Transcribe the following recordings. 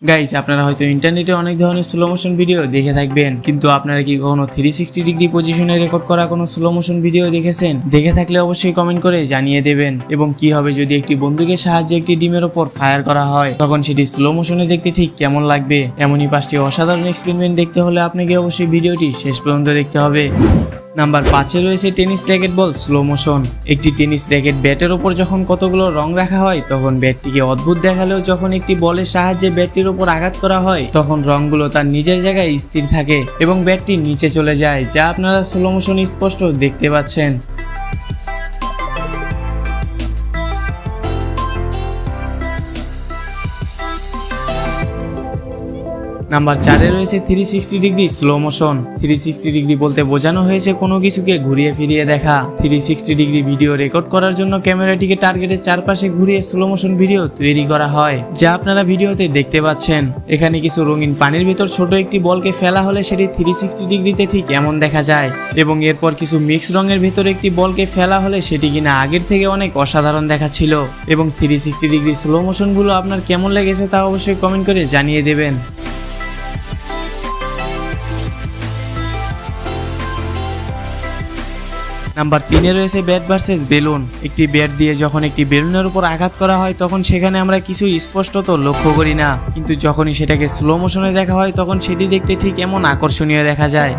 Guys, আপনারা হয়তো ইন্টারনেটে অনেক ধরনের স্লো মোশন ভিডিও দেখে থাকবেন, কিন্তু আপনারা কি কখনো 360 ডিগ্রি পজিশনে রেকর্ড করা কোনো স্লো মোশন ভিডিও দেখেছেন? দেখে থাকলে অবশ্যই কমেন্ট করে জানিয়ে দেবেন। এবং কি হবে যদি একটি বন্দুকের সাহায্যে একটি ডিমের ওপর ফায়ার করা হয়, তখন সেটি স্লো মোশনে দেখতে ঠিক কেমন লাগবে? এমনই 5টি অসাধারণ এক্সপেরিমেন্ট দেখতে হলে আপনাকে অবশ্যই ভিডিওটি শেষ পর্যন্ত দেখতে হবে। নাম্বার 5-এ রয়েছে টেনিস র্যাকেট বল স্লো মোশন। একটি টেনিস র্যাকেট ব্যাটের ওপর যখন কতগুলো রং রাখা হয়, তখন ব্যাটটিকে অদ্ভুত দেখালেও যখন একটি বলের সাহায্যে ব্যাটটির ওপর আঘাত করা হয়, তখন রংগুলো তার নিজের জায়গায় স্থির থাকে এবং ব্যাটটি নিচে চলে যায়, যা আপনারা স্লো মোশনে স্পষ্ট দেখতে পাচ্ছেন। নাম্বার 4-এ রয়েছে 360 ডিগ্রি স্লো মোশন। 360 ডিগ্রি বলতে বোঝানো হয়েছে কোনো কিছুকে ঘুরিয়ে ফিরিয়ে দেখা। 360 ডিগ্রি ভিডিও রেকর্ড করার জন্য ক্যামেরাটিকে টার্গেটের চারপাশে ঘুরিয়ে স্লো মোশন ভিডিও তৈরি করা হয়, যা আপনারা ভিডিওতে দেখতে পাচ্ছেন। এখানে কিছু রঙিন পানির ভিতর ছোট একটি বলকে ফেলা হলে সেটি 360 ডিগ্রিতে ঠিক এমন দেখা যায়, এবং এরপর কিছু মিক্স রঙের ভিতর একটি বলকে ফেলা হলে সেটি কিনা আগের থেকে অনেক অসাধারণ দেখাচ্ছিল। এবং 360 ডিগ্রি স্লো মোশনগুলো আপনার কেমন লেগেছে তা অবশ্যই কমেন্ট করে জানিয়ে দেবেন। নাম্বার 3-এ রয়েছে ব্যাট ভার্সেস বেলুন। একটি ব্যাট দিয়ে যখন একটি বেলুনের উপর আঘাত করা হয়, তখন সেখানে আমরা কিছু স্পষ্টত লক্ষ্য করি না, কিন্তু যখনই সেটাকে স্লো মোশনে দেখা হয়, তখন সেটি দেখতে ঠিক এমন আকর্ষণীয় দেখা যায়।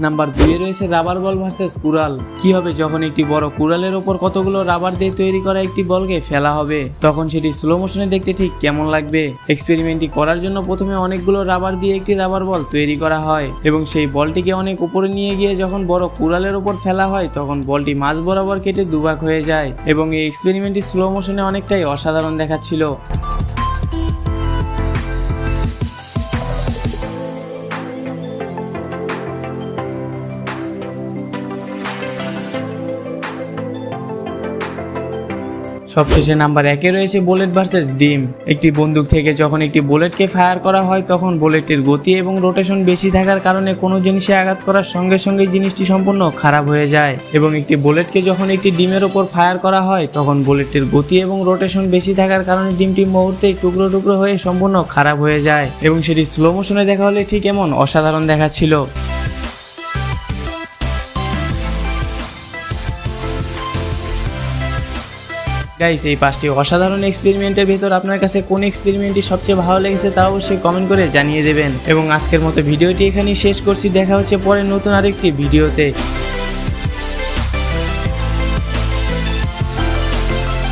নাম্বার 2-এ রয়েছে রাবার বল ভার্সেস কুড়াল। কি হবে যখন একটি বড় কুড়ালের ওপর কতগুলো রাবার দিয়ে তৈরি করা একটি বলকে ফেলা হবে, তখন সেটি স্লো মোশনে দেখতে ঠিক কেমন লাগবে? এক্সপেরিমেন্টটি করার জন্য প্রথমে অনেকগুলো রাবার দিয়ে একটি রাবার বল তৈরি করা হয়, এবং সেই বলটিকে অনেক উপরে নিয়ে গিয়ে যখন বড় কুড়ালের ওপর ফেলা হয়, তখন বলটি মাঝ বরাবর কেটে দুভাগ হয়ে যায়, এবং এই এক্সপেরিমেন্টটি স্লো মোশনে অনেকটাই অসাধারণ দেখাচ্ছিল। সবশেষে নাম্বার 1-এ রয়েছে বুলেট ভার্সেস ডিম। একটি বন্দুক থেকে যখন একটি বুলেটকে ফায়ার করা হয়, তখন বুলেটের গতি এবং রোটেশন বেশি থাকার কারণে কোনো জিনিসে আঘাত করার সঙ্গে সঙ্গে জিনিসটি সম্পূর্ণ খারাপ হয়ে যায়, এবং একটি বুলেটকে যখন একটি ডিমের ওপর ফায়ার করা হয়, তখন বুলেটের গতি এবং রোটেশন বেশি থাকার কারণে ডিমটি মুহূর্তেই টুকরো টুকরো হয়ে সম্পূর্ণ খারাপ হয়ে যায়, এবং সেটি স্লো মোশনে দেখা হলে ঠিক এমন অসাধারণ দেখাচ্ছিল। গাইস, এই 5টি অসাধারণ এক্সপেরিমেন্টের ভিতর আপনার কাছে কোন এক্সপেরিমেন্টটি সবচেয়ে ভালো লেগেছে তা অবশ্যই কমেন্ট করে জানিয়ে দেবেন। এবং আজকের মতো ভিডিওটি এখানেই শেষ করছি। দেখা হচ্ছে পরে নতুন আরেকটি ভিডিওতে।